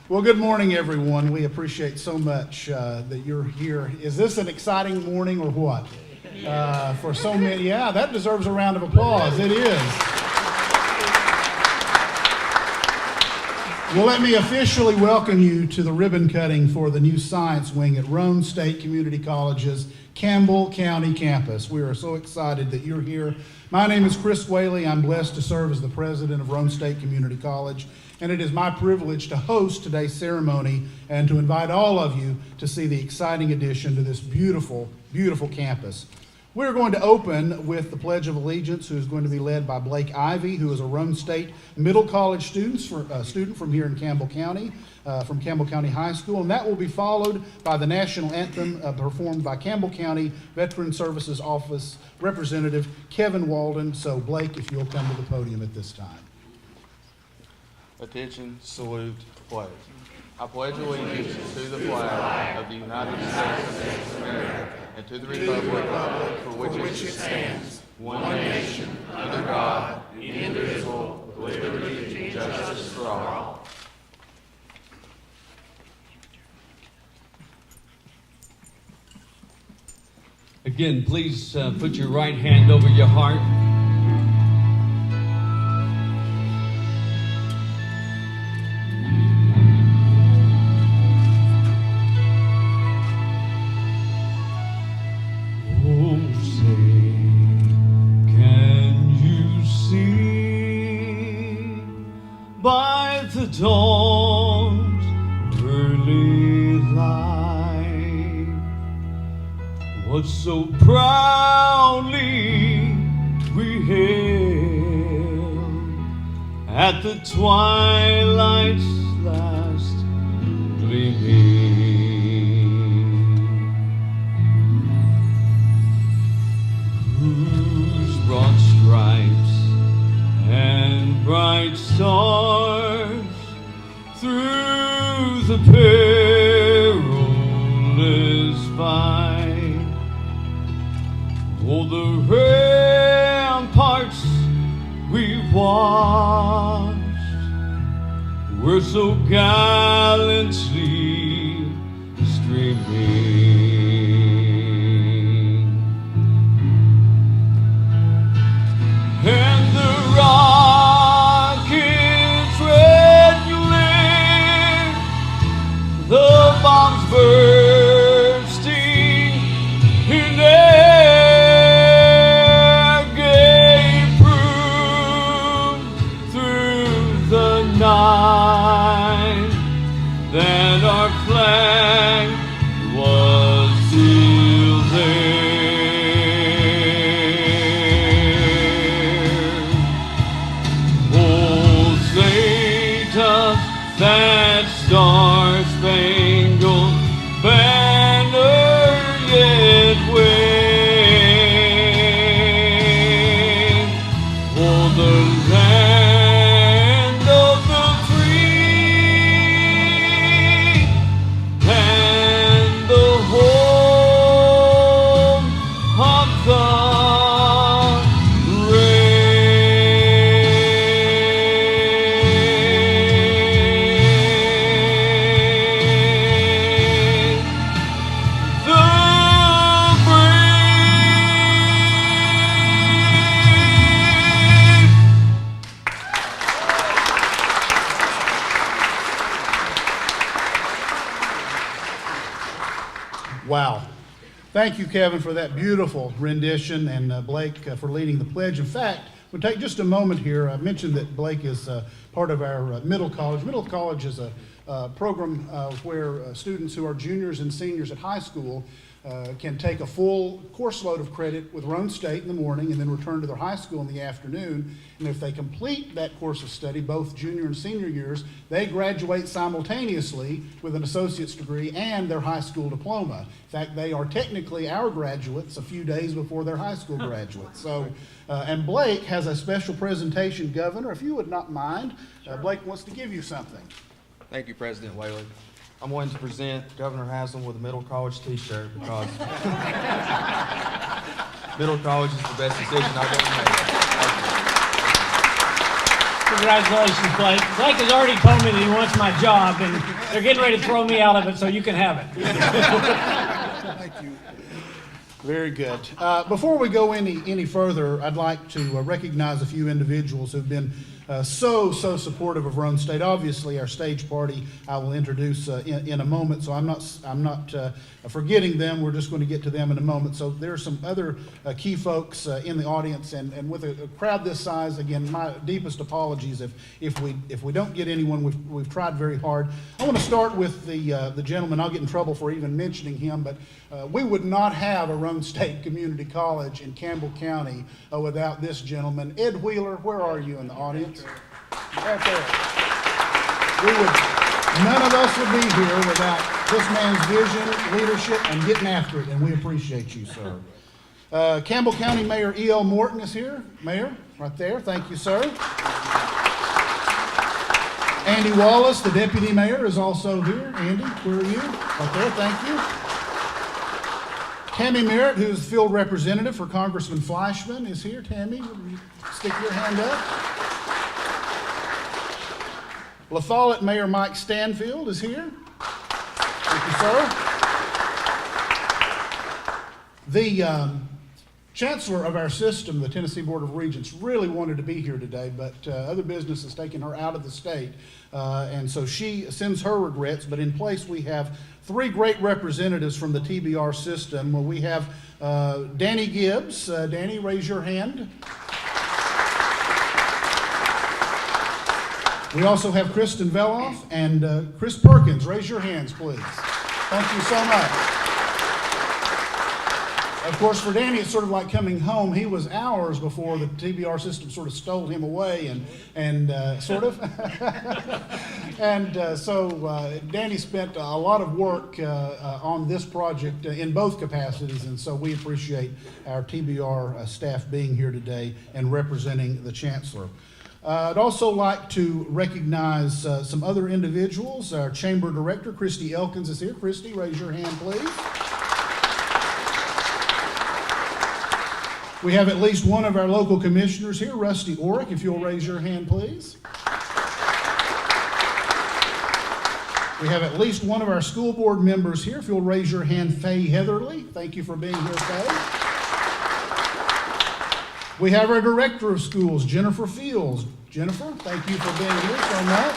Well, good morning, everyone. We appreciate so much that you're here. Is this an exciting morning or what? For so many, yeah, that deserves a round of applause. It is. Well, let me officially welcome you to the ribbon cutting for the new science wing at Roane State Community College's Campbell County campus. We are so excited that you're here. My name is Chris Whaley. I'm blessed to serve as the president of Roane State Community College, and it is my privilege to host today's ceremony and to invite all of you to see the exciting addition to this beautiful, beautiful campus. We're going to open with the Pledge of Allegiance, who is going to be led by Blake Ivy, who is a Roane State Middle College student from here in Campbell County, from Campbell County High School, and that will be followed by the national anthem performed by Campbell County Veteran Services Office Representative Kevin Walden. So Blake, if you'll come to the podium at this time. Attention, salute, pledge. I pledge allegiance to the flag of the United States of America and to the republic for which it stands, one nation, under God, indivisible, with liberty and justice for all. Again, please put your right hand over your heart. By the dawn's early light, what so proudly we hailed at the twilight's last gleaming, whose broad stripes and bright stars through the perilous fight, oh, the ramparts we watched were so gallantly streaming, and the rockets red glare, the bombs bursting in air gave proof through the night that our flag was still there. Oh, say does that star-spangled banner yet wave? Oh, the land of the free and the home of the Wow. Thank you, Kevin, for that beautiful rendition, and Blake for leading the pledge. In fact, we'll take just a moment here. I mentioned that Blake is part of our Middle College. Middle College is a program where students who are juniors and seniors at high school can take a full course load of credit with Roane State in the morning and then return to their high school in the afternoon. And if they complete that course of study, both junior and senior years, they graduate simultaneously with an associate's degree and their high school diploma. In fact, they are technically our graduates a few days before their high school graduates. So, and Blake has a special presentation, Governor. If you would not mind, Blake wants to give you something. Thank you, President Whaley. I'm going to present Governor Haslam with a Middle College t-shirt because Middle College is the best decision I've ever made. Congratulations, Blake. Blake has already told me that he wants my job, and they're getting ready to throw me out of it, so you can have it. Thank you. Very good. Before we go any further, I'd like to recognize a few individuals who've been so supportive of Roane State. Obviously, our stage party I will introduce in a moment, so I'm not forgetting them. We're just going to get to them in a moment. So there are some other key folks in the audience, and with a crowd this size, again, my deepest apologies if we don't get anyone. We've tried very hard. I want to start with the gentleman. I'll get in trouble for even mentioning him, but we would not have a Roane State Community College in Campbell County without this gentleman, Ed Wheeler. Where are you in the audience? Right there. None of us would be here without this man's vision, leadership, and getting after it, and we appreciate you, sir. Campbell County Mayor E.L. Morton is here. Mayor, right there. Thank you, sir. Andy Wallace, the deputy mayor, is also here. Andy, where are you? Right there. Thank you. Tammy Merritt, who's field representative for Congressman Fleischman, is here. Tammy, stick your hand up. La Follette Mayor Mike Stanfield is here. Thank you, sir. The chancellor of our system, the Tennessee Board of Regents, really wanted to be here today, but other business has taken her out of the state, and so she sends her regrets. But in place, we have three great representatives from the TBR system. Well, we have Danny Gibbs. Danny, raise your hand. We also have Kristen Veloff and Chris Perkins. Raise your hands, please. Thank you so much. Of course, for Danny, it's sort of like coming home. He was hours before the TBR system sort of stole him away, and sort of. And so Danny spent a lot of work on this project in both capacities, and so we appreciate our TBR staff being here today and representing the chancellor. I'd also like to recognize some other individuals. Our chamber director, Christy Elkins, is here. Christy, raise your hand, please. We have at least one of our local commissioners here, Rusty Orrick, if you'll raise your hand, please. We have at least one of our school board members here. If you'll raise your hand, Faye Heatherly. Thank you for being here, Faye. We have our director of schools, Jennifer Fields. Jennifer, thank you for being here so much.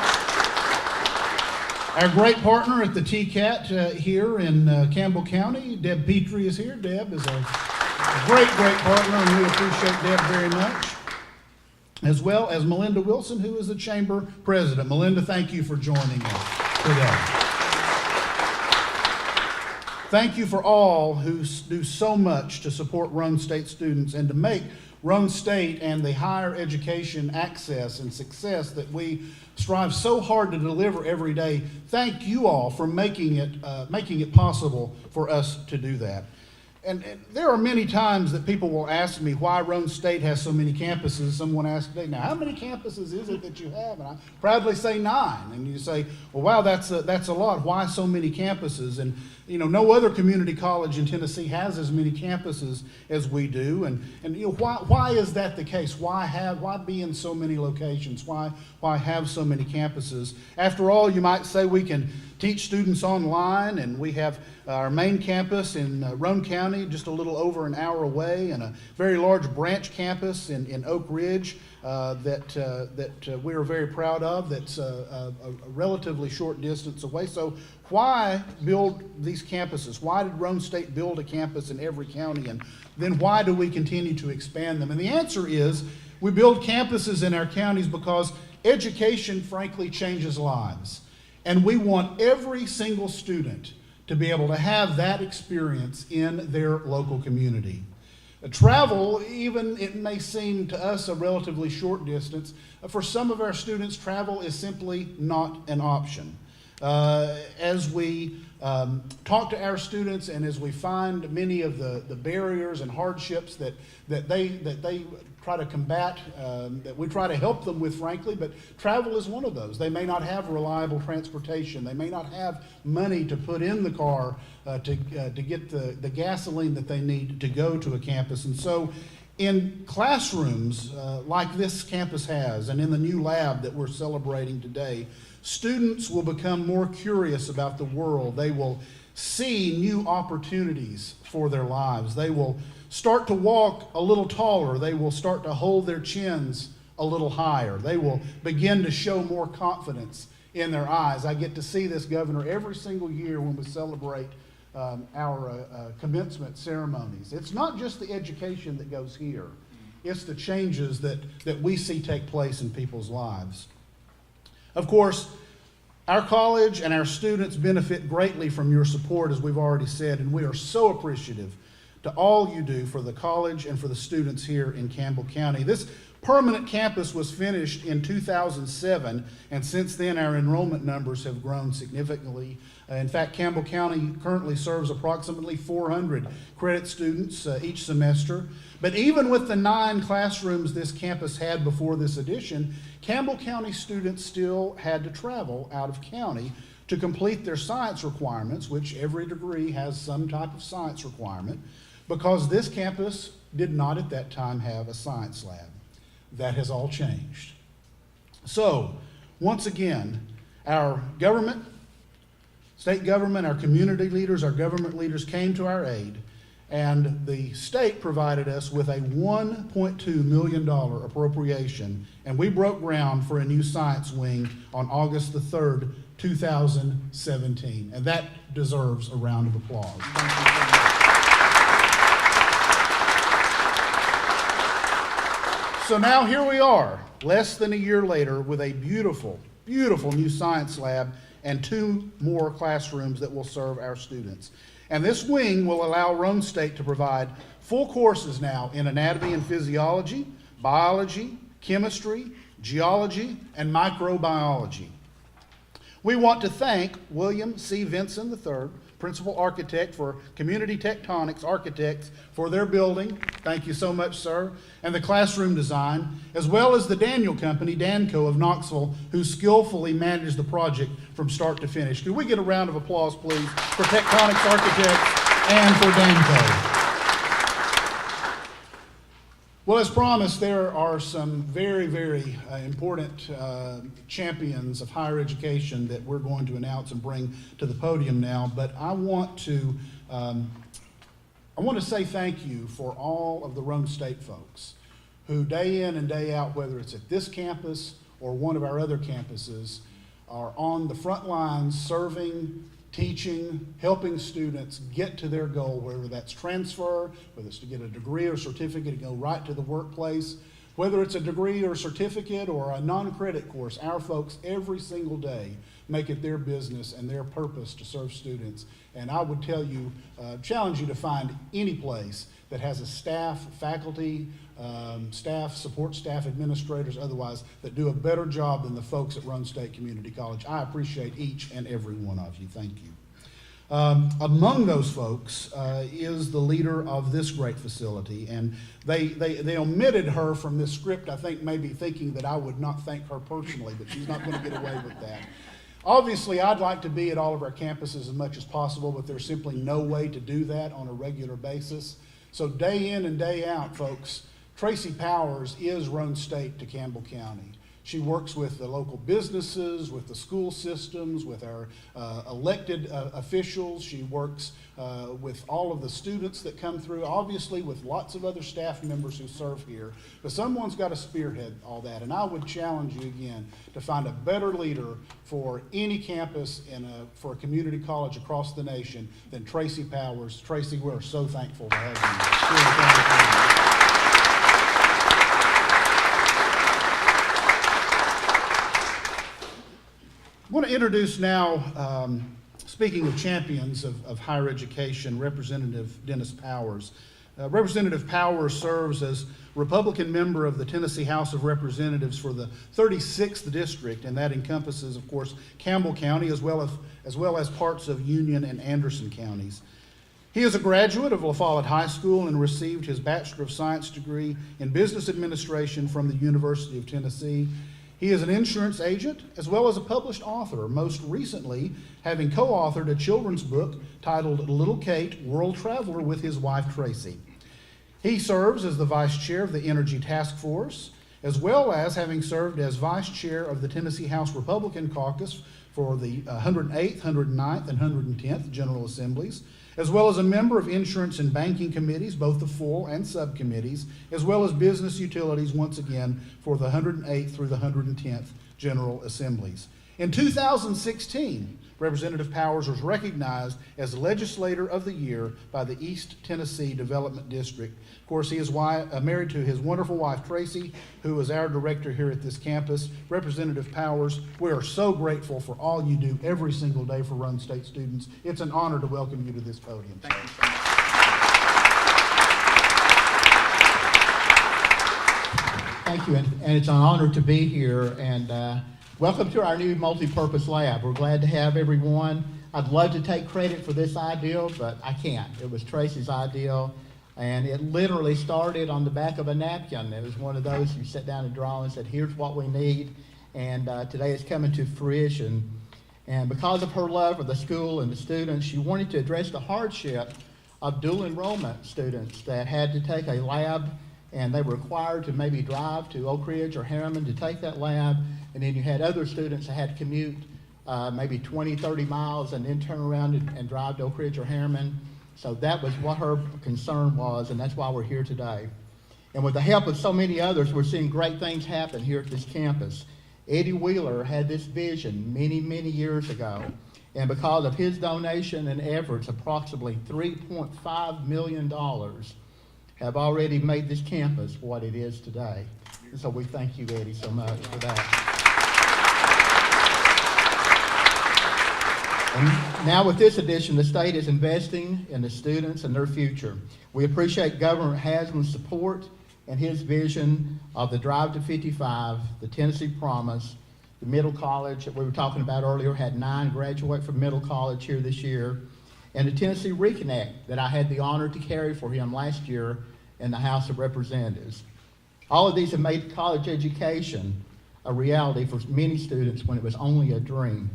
Our great partner at the TCAT here in Campbell County, Deb Petrie, is here. Deb is a great partner, and we appreciate Deb very much. As well as Melinda Wilson, who is the chamber president. Melinda, thank you for joining us today. Thank you for all who do so much to support Roane State students and to make Roane State and the higher education access and success that we strive so hard to deliver every day. Thank you all for making it possible for us to do that. And there are many times that people will ask me why Roane State has so many campuses. Someone asked today, now how many campuses is it that you have? And I proudly say 9. And you say, well, wow, that's a lot. Why so many campuses? And you know, no other community college in Tennessee has as many campuses as we do. And you know, why is that the case? Why be in so many locations? Why have so many campuses? After all, you might say we can teach students online, and we have our main campus in Roane County, just a little over an hour away, and a very large branch campus in Oak Ridge that we are very proud of. That's a relatively short distance away. So why build these campuses? Why did Roane State build a campus in every county? And then why do we continue to expand them? And the answer is we build campuses in our counties because education, frankly, changes lives. And we want every single student to be able to have that experience in their local community. Travel, even it may seem to us a relatively short distance, for some of our students, travel is simply not an option. As we talk to our students and as we find many of the barriers and hardships that they try to combat, that we try to help them with, frankly, but travel is one of those. They may not have reliable transportation. They may not have money to put in the car to get the gasoline that they need to go to a campus. And so In classrooms like this campus has, and in the new lab that we're celebrating today, students will become more curious about the world. They will see new opportunities for their lives. They will start to walk a little taller. They will start to hold their chins a little higher. They will begin to show more confidence in their eyes. I get to see this, Governor, every single year when we celebrate our commencement ceremonies. It's not just the education that goes here. It's the changes that we see take place in people's lives. Of course, our college and our students benefit greatly from your support, as we've already said, and we are so appreciative to all you do for the college and for the students here in Campbell County. This permanent campus was finished in 2007, and since then our enrollment numbers have grown significantly. In fact, Campbell County currently serves approximately 400 credit students each semester. But even with the 9 classrooms this campus had before this addition, Campbell County students still had to travel out of county to complete their science requirements, which every degree has some type of science requirement, because this campus did not at that time have a science lab. That has all changed. So, once again, our government, state government, our community leaders, our government leaders came to our aid, and the state provided us with a $1.2 million appropriation, and we broke ground for a new science wing on August the 3rd, 2017, and that deserves a round of applause. Thank you so much. So now here we are, less than a year later, with a beautiful, beautiful new science lab and 2 more classrooms that will serve our students. And this wing will allow Roane State to provide full courses now in anatomy and physiology, biology, chemistry, geology, and microbiology. We want to thank William C. Vinson III, Principal Architect for Community Tectonics Architects, for their building. Thank you so much, sir. And the classroom design, as well as the Daniel Company, Danco of Knoxville, who skillfully managed the project from start to finish. Could we get a round of applause, please, for Tectonics Architects and for Danco? Well, as promised, there are some very, very important champions of higher education that we're going to announce and bring to the podium now. But I want to say thank you for all of the Roane State folks who day in and day out, whether it's at this campus or one of our other campuses, are on the front lines serving, teaching, helping students get to their goal, whether that's transfer, whether it's to get a degree or certificate and go right to the workplace, whether it's a degree or certificate or a non-credit course. Our folks every single day make it their business and their purpose to serve students. And I would tell you, challenge you to find any place that has a staff, faculty, staff, support staff, administrators, otherwise, that do a better job than the folks at Roane State Community College. I appreciate each and every one of you. Thank you. Among those folks is the leader of this great facility, and they omitted her from this script, I think, maybe thinking that I would not thank her personally, but she's not going to get away with that. Obviously, I'd like to be at all of our campuses as much as possible, but there's simply no way to do that on a regular basis. So day in and day out, folks, Tracy Powers is Roane State to Campbell County. She works with the local businesses, with the school systems, with our elected officials. She works with all of the students that come through, obviously with lots of other staff members who serve here. But someone's got to spearhead all that. And I would challenge you again to find a better leader for any campus and for a community college across the nation than Tracy Powers. Tracy, we're so thankful to have you. Really thankful for you. I want to introduce now, speaking of champions of higher education, Representative Dennis Powers. Representative Powers serves as Republican member of the Tennessee House of Representatives for the 36th District, and that encompasses, of course, Campbell County as well as parts of Union and Anderson counties. He is a graduate of La Follette High School and received his Bachelor of Science degree in Business Administration from the University of Tennessee. He is an insurance agent as well as a published author, most recently having co-authored a children's book titled Little Kate, World Traveler with his wife Tracy. He serves as the Vice Chair of the Energy Task Force, as well as having served as Vice Chair of the Tennessee House Republican Caucus for the 108th, 109th, and 110th General Assemblies, as well as a member of Insurance and Banking Committees, both the full and subcommittees, as well as Business Utilities, once again, for the 108th through the 110th General Assemblies. In 2016, Representative Powers was recognized as Legislator of the Year by the East Tennessee Development District. Of course, he is married to his wonderful wife, Tracy, who is our director here at this campus. Representative Powers, we are so grateful for all you do every single day for Roane State students. It's an honor to welcome you to this podium. Thank you so much. Thank you, and it's an honor to be here, and welcome to our new multi-purpose lab. We're glad to have everyone. I'd love to take credit for this ideal, but I can't. It was Tracy's ideal, and it literally started on the back of a napkin. It was one of those you sat down and draw and said, here's what we need, and today it's coming to fruition. And because of her love for the school and the students, she wanted to address the hardship of dual enrollment students that had to take a lab, and they were required to maybe drive to Oak Ridge or Harriman to take that lab. And then you had other students that had to commute maybe 20, 30 miles and then turn around and drive to Oak Ridge or Harriman. So that was what her concern was, and that's why we're here today. And with the help of so many others, we're seeing great things happen here at this campus. Eddie Wheeler had this vision many, many years ago. And because of his donation and efforts, approximately $3.5 million have already made this campus what it is today. And so we thank you, Eddie, so much for that. And now with this addition, the state is investing in the students and their future. We appreciate Governor Haslam's support and his vision of the Drive to 55, the Tennessee Promise, the middle college that we were talking about earlier had 9 graduate from middle college here this year, and the Tennessee Reconnect that I had the honor to carry for him last year in the House of Representatives. All of these have made college education a reality for many students when it was only a dream.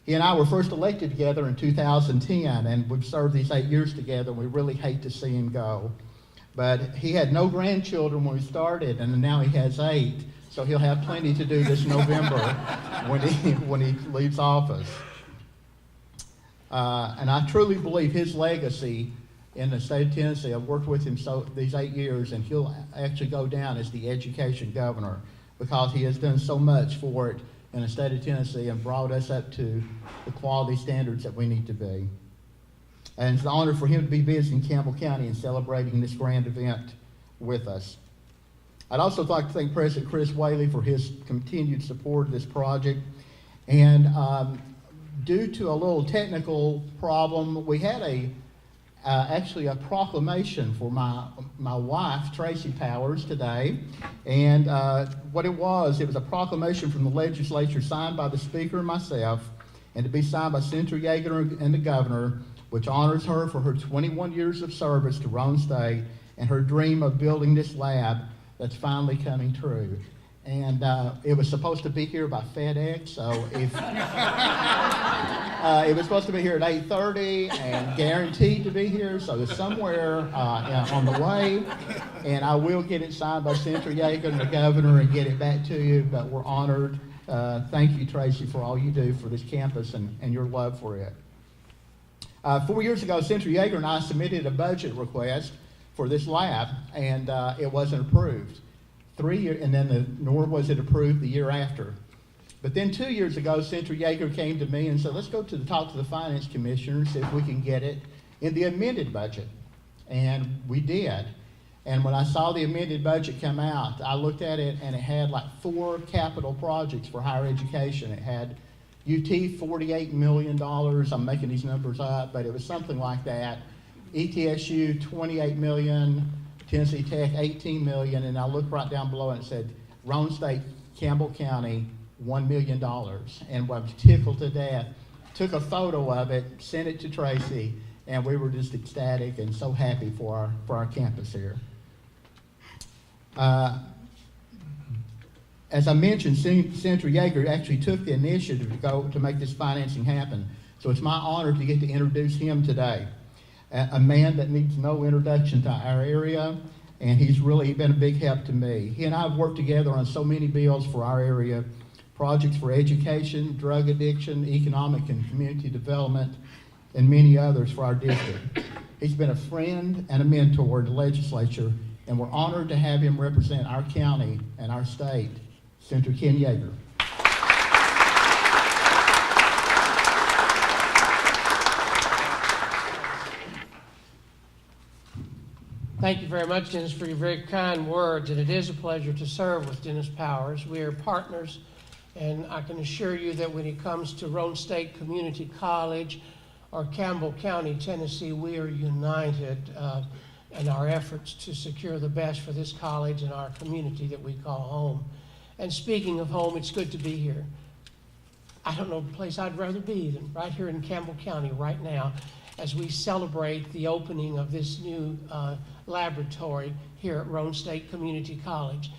He and I were first elected together in 2010, and we've served these 8 years together, and we really hate to see him go. But he had no grandchildren when we started, and now he has 8, so he'll have plenty to do this November when he leaves office. And I truly believe his legacy in the state of Tennessee, I've worked with him these 8 years, and he'll actually go down as the education governor because he has done so much for it in the state of Tennessee and brought us up to the quality standards that we need to be. And it's an honor for him to be visiting Campbell County and celebrating this grand event with us. I'd also like to thank President Chris Whaley for his continued support of this project. And due to a little technical problem, we had actually a proclamation for my wife, Tracy Powers, today. And what it was a proclamation from the legislature signed by the Speaker and myself, and to be signed by Senator Yeager and the Governor, which honors her for her 21 years of service to Roane State and her dream of building this lab that's finally coming true. And it was supposed to be here by FedEx, so if it was supposed to be here at 8:30 and guaranteed to be here, so it's somewhere on the way. And I will get it signed by Senator Yeager and the Governor and get it back to you, but we're honored. Thank you, Tracy, for all you do for this campus and your love for it. 4 years ago, Senator Yeager and I submitted a budget request for this lab, and it wasn't approved. 3 years, and then nor was it approved the year after. But then 2 years ago, Senator Yeager came to me and said, let's go talk to the Finance Commissioner and see if we can get it in the amended budget. And we did. And when I saw the amended budget come out, I looked at it and it had like 4 capital projects for higher education. It had UT $48 million, I'm making these numbers up, but it was something like that. ETSU $28 million, Tennessee Tech $18 million, and I looked right down below and it said, Roane State, Campbell County, $1 million. And I was tickled to death. Took a photo of it, sent it to Tracy, and we were just ecstatic and so happy for our campus here. As I mentioned, Senator Yeager actually took the initiative to make this financing happen. So it's my honor to get to introduce him today. a man that needs no introduction to our area, and he's really been a big help to me. He and I have worked together on so many bills for our area, projects for education, drug addiction, economic and community development, and many others for our district. He's been a friend and a mentor in the legislature, and we're honored to have him represent our county and our state. Senator Ken Yeager. Thank you very much, Dennis, for your very kind words, and it is a pleasure to serve with Dennis Powers. We are partners, and I can assure you that when it comes to Roane State Community College or Campbell County, Tennessee, we are united in our efforts to secure the best for this college and our community that we call home. And speaking of home, it's good to be here. I don't know a place I'd rather be than right here in Campbell County right now as we celebrate the opening of this new laboratory here at Roane State Community College.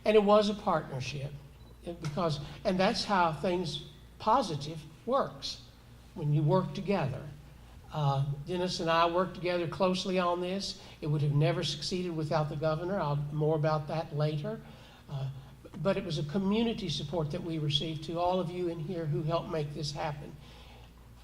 And it was a partnership and that's how things positive works, when you work together. Dennis and I worked together closely on this. It would have never succeeded without the governor. More about that later. But it was a community support that we received to all of you in here who helped make this happen.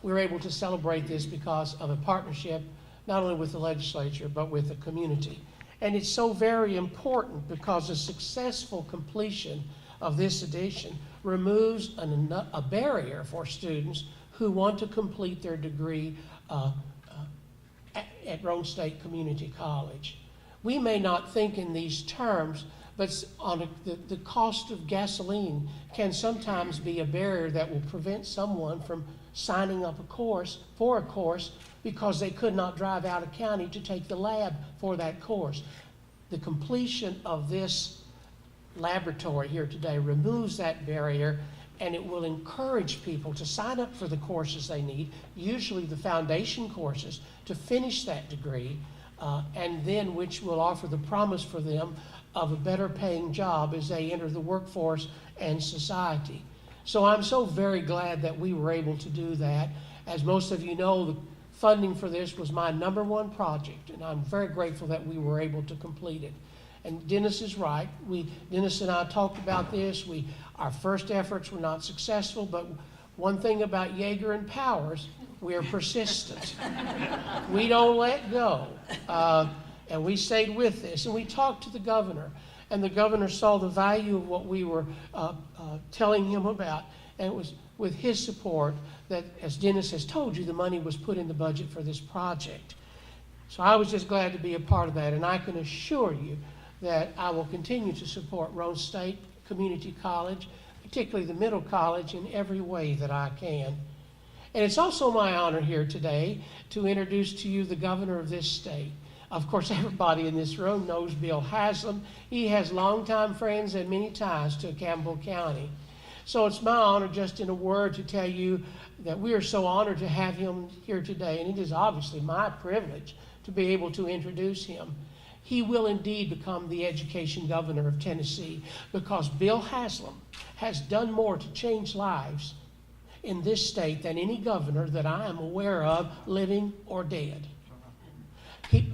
We were able to celebrate this because of a partnership, not only with the legislature, but with the community. And it's so very important because the successful completion of this edition removes a barrier for students who want to complete their degree at Roane State Community College. We may not think in these terms, but the cost of gasoline can sometimes be a barrier that will prevent someone from signing up for a course because they could not drive out of county to take the lab for that course. The completion of this laboratory here today removes that barrier, and it will encourage people to sign up for the courses they need, usually the foundation courses, to finish that degree, and then which will offer the promise for them of a better paying job as they enter the workforce and society. So I'm so very glad that we were able to do that. As most of you know, the funding for this was my #1 project, and I'm very grateful that we were able to complete it. And Dennis is right. Dennis and I talked about this. Our first efforts were not successful, but one thing about Yeager and Powers, we are persistent. We don't let go. And we stayed with this. And we talked to the governor. And the governor saw the value of what we were telling him about. And it was with his support that, as Dennis has told you, the money was put in the budget for this project. So I was just glad to be a part of that. And I can assure you that I will continue to support Roane State Community College, particularly the middle college, in every way that I can. And it's also my honor here today to introduce to you the governor of this state. Of course, everybody in this room knows Bill Haslam. He has longtime friends and many ties to Campbell County. So it's my honor, just in a word, to tell you that we are so honored to have him here today. And it is obviously my privilege to be able to introduce him. He will indeed become the education governor of Tennessee because Bill Haslam has done more to change lives in this state than any governor that I am aware of, living or dead. He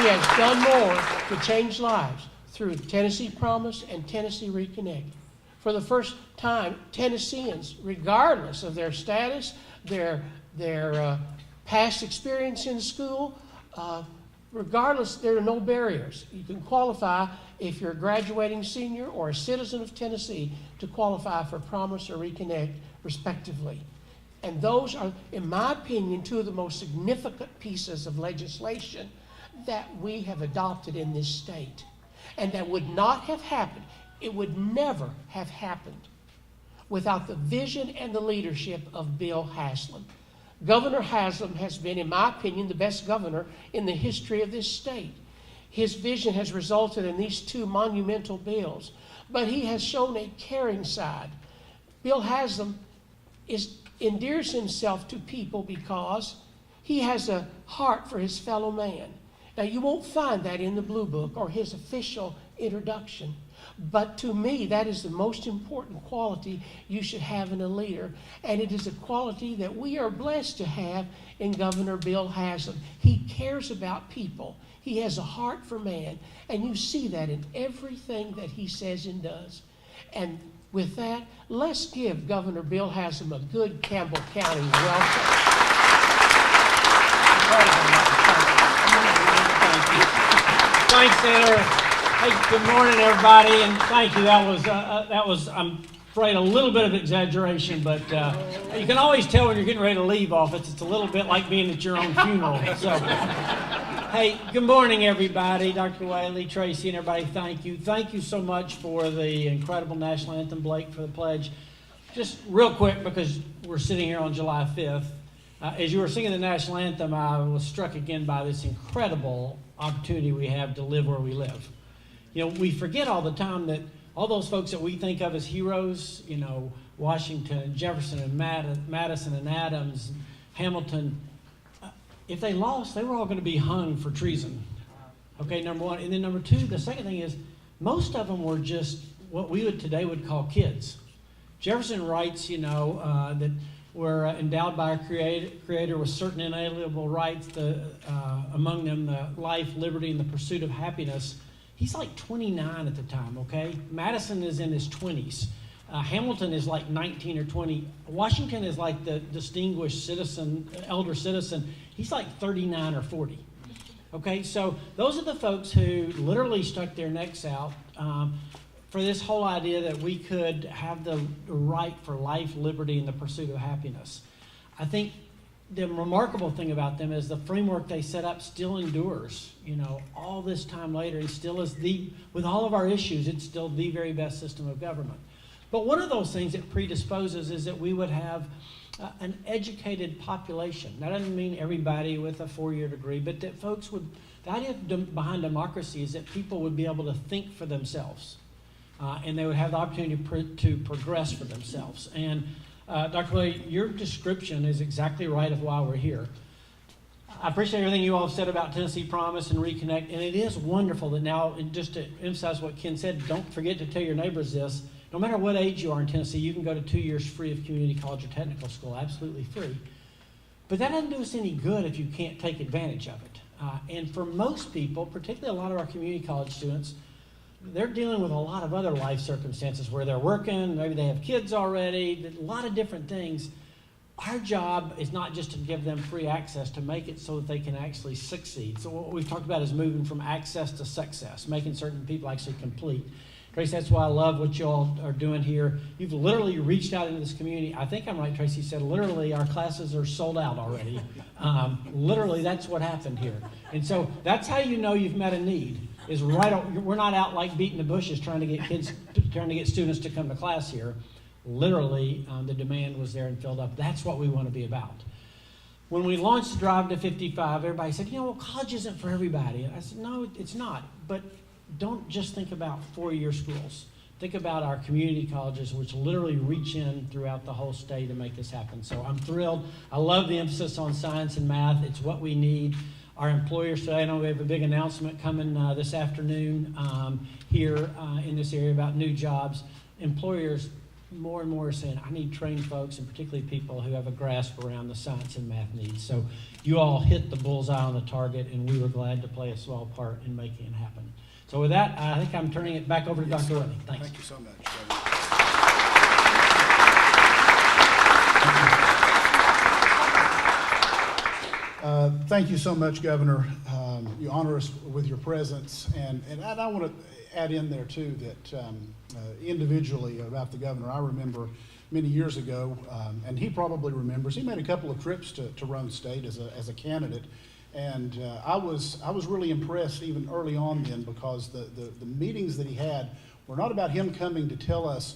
has done more to change lives through Tennessee Promise and Tennessee Reconnect. For the first time, Tennesseans, regardless of their status, their past experience in school, regardless, there are no barriers. You can qualify if you're a graduating senior or a citizen of Tennessee to qualify for Promise or Reconnect, respectively. And those are, in my opinion, two of the most significant pieces of legislation that we have adopted in this state. And that would not have happened, it would never have happened without the vision and the leadership of Bill Haslam. Governor Haslam has been, in my opinion, the best governor in the history of this state. His vision has resulted in these two monumental bills, but he has shown a caring side. Bill Haslam endears himself to people because he has a heart for his fellow man. Now, you won't find that in the Blue Book or his official introduction, But to me, that is the most important quality you should have in a leader. And it is a quality that we are blessed to have in Governor Bill Haslam. He cares about people. He has a heart for man. And you see that in everything that he says and does. And with that, let's give Governor Bill Haslam a good Campbell County welcome. Thanks, Senator. Hey, good morning, everybody, and thank you. That was, I'm afraid, a little bit of exaggeration, but you can always tell when you're getting ready to leave office. It's a little bit like being at your own funeral. So, hey, good morning, everybody. Dr. Whaley, Tracy, and everybody, thank you. Thank you so much for the incredible national anthem, Blake, for the pledge. Just real quick, because we're sitting here on July 5th. As you were singing the national anthem, I was struck again by this incredible opportunity we have to live where we live. You know, we forget all the time that all those folks that we think of as heroes, you know, Washington, Jefferson, and Madison, and Adams, and Hamilton, if they lost, they were all going to be hung for treason. Okay, number one. And then number two, the second thing is, most of them were just what we today would call kids. Jefferson writes, you know, that we're endowed by our Creator with certain inalienable rights, among them the life, liberty, and the pursuit of happiness. He's like 29 at the time, okay? Madison is in his 20s. Hamilton is like 19 or 20. Washington is like the distinguished citizen, elder citizen. He's like 39 or 40. Okay, so those are the folks who literally stuck their necks out for this whole idea that we could have the right for life, liberty, and the pursuit of happiness. I think the remarkable thing about them is the framework they set up still endures, you know, all this time later. It still is with all of our issues, it's still the very best system of government. But one of those things it predisposes is that we would have an educated population. That doesn't mean everybody with a 4-year degree, but that folks would, the idea behind democracy is that people would be able to think for themselves. And they would have the opportunity to progress for themselves. And Dr. Lee, your description is exactly right of why we're here. I appreciate everything you all have said about Tennessee Promise and Reconnect, and it is wonderful that now, and just to emphasize what Ken said, don't forget to tell your neighbors this. No matter what age you are in Tennessee, you can go to 2 years free of community college or technical school, absolutely free. But that doesn't do us any good if you can't take advantage of it. And for most people, particularly a lot of our community college students, they're dealing with a lot of other life circumstances where they're working, maybe they have kids already, a lot of different things. Our job is not just to give them free access, to make it so that they can actually succeed. So what we've talked about is moving from access to success, making certain people actually complete. Tracy, that's why I love what you all are doing here. You've literally reached out into this community. I think I'm right, Tracy said, literally our classes are sold out already. Literally, that's what happened here. And so that's how you know you've met a need. Is right. We're not out like beating the bushes trying to get students to come to class here. Literally, the demand was there and filled up. That's what we want to be about. When we launched the Drive to 55, everybody said, you know, well, college isn't for everybody. And I said, no, it's not. But don't just think about 4-year schools. Think about our community colleges, which literally reach in throughout the whole state and make this happen. So I'm thrilled. I love the emphasis on science and math. It's what we need. Our employers today, I know we have a big announcement coming this afternoon here in this area about new jobs. Employers more and more are saying, I need trained folks, and particularly people who have a grasp around the science and math needs. So you all hit the bullseye on the target, and we were glad to play a small part in making it happen. So with that, I think I'm turning it back over to Dr. Whitley. Thanks. Thank you so much. Thank you so much, Governor. You honor us with your presence. And I want to add in there, too, that individually about the governor, I remember many years ago, and he probably remembers, he made a couple of trips to Roane State as a candidate. And I was really impressed even early on then, because the meetings that he had were not about him coming to tell us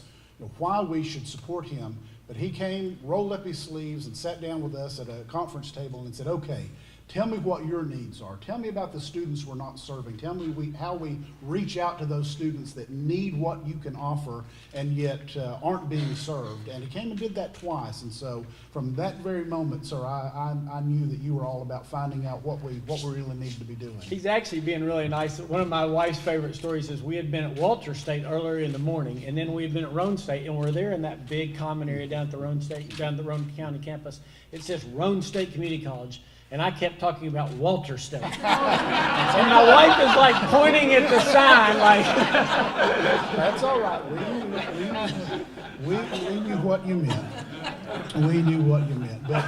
why we should support him, but he came, rolled up his sleeves, and sat down with us at a conference table and said, okay, Tell me what your needs are. Tell me about the students we're not serving. Tell me how we reach out to those students that need what you can offer and yet aren't being served. And he came and did that twice. And so from that very moment, sir, I knew that you were all about finding out what we really need to be doing. He's actually being really nice. One of my wife's favorite stories is we had been at Walter State earlier in the morning, and then we had been at Roane State, and we're there in that big common area down at the Roane State, down at the Roane County campus. It says Roane State Community College. And I kept talking about Walter State. And my wife is like pointing at the sign like. That's all right. We knew what you meant. We knew what you meant. But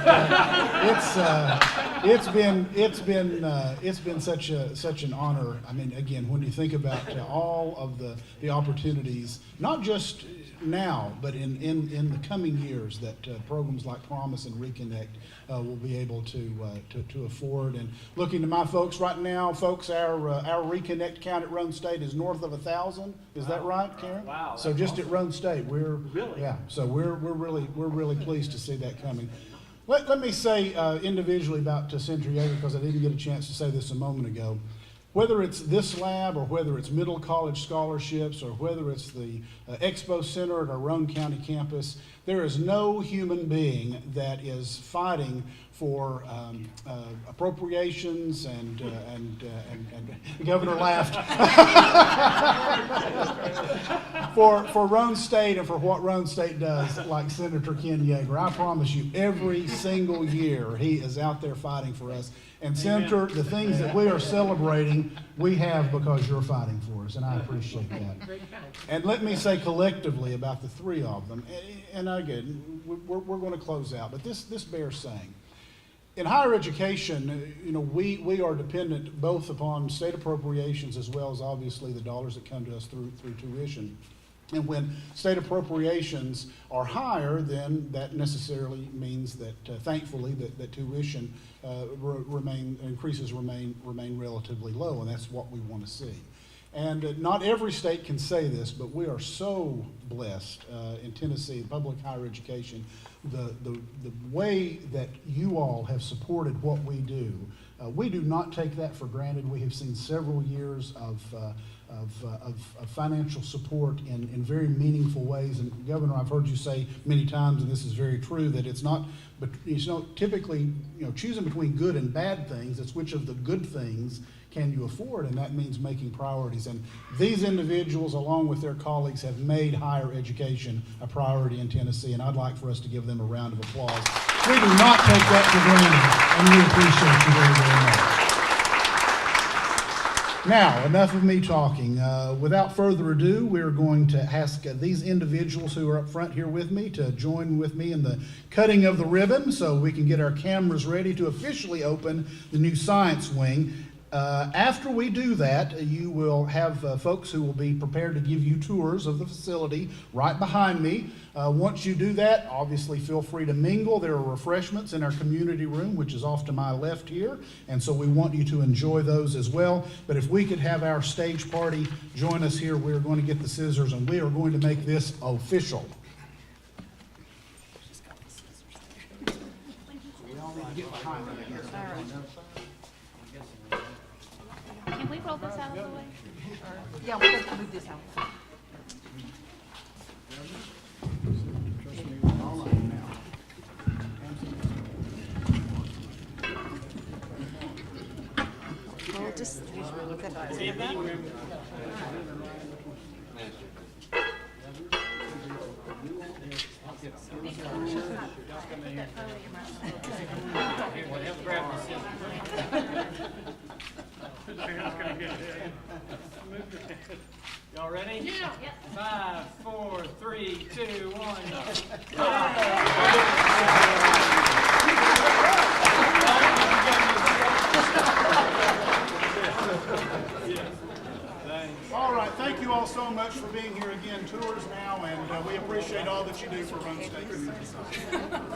it's been such an honor. I mean, again, when you think about all of the opportunities, not just now, but in the coming years, that programs like Promise and Reconnect will be able to afford. And looking to my folks right now, folks, our Reconnect count at Roane State is north of 1,000. Is that right, Karen? Wow. So just at Roane State, we're Really? yeah. So we're really pleased to see that coming. Let me say individually about Central Yeager, because I didn't get a chance to say this a moment ago. Whether it's this lab, or whether it's middle college scholarships, or whether it's the Expo Center at our Roane County campus, there is no human being that is fighting for appropriations and the governor laughed for Roane State and for what Roane State does, like Senator Ken Yeager. I promise you, every single year he is out there fighting for us. And Senator, the things that we are celebrating, we have because you're fighting for us, and I appreciate that. And let me say collectively about the three of them, and again, we're going to close out, but this bears saying. In higher education, we are dependent both upon state appropriations as well as obviously the dollars that come to us through tuition. And when state appropriations are higher, then that necessarily means that, thankfully, that tuition increases remain relatively low, and that's what we want to see. And not every state can say this, but we are so blessed in Tennessee, public higher education, the way that you all have supported what we do. We do not take that for granted. We have seen several years of financial support in very meaningful ways. And Governor, I've heard you say many times, and this is very true, that it's not typically choosing between good and bad things. It's which of the good things can you afford, and that means making priorities. And these individuals, along with their colleagues, have made higher education a priority in Tennessee, and I'd like for us to give them a round of applause. We do not take that for granted, and we appreciate you very, very much. Now, enough of me talking. Without further ado, we're going to ask these individuals who are up front here with me to join with me in the cutting of the ribbon so we can get our cameras ready to officially open the new science wing. After we do that, you will have folks who will be prepared to give you tours of the facility right behind me. Once you do that, obviously feel free to mingle. There are refreshments in our community room, which is off to my left here, and so we want you to enjoy those as well. But if we could have our stage party join us here, we're going to get the scissors, and we are going to make this official. Can we roll this out of the way? Yeah, we're gonna move this out. We'll just look at that. Y'all ready? Yeah. 5, 4, 3, 2, 1. All right, thank you all so much for being here again. Tours now, and we appreciate all that you do for Roane State Community College.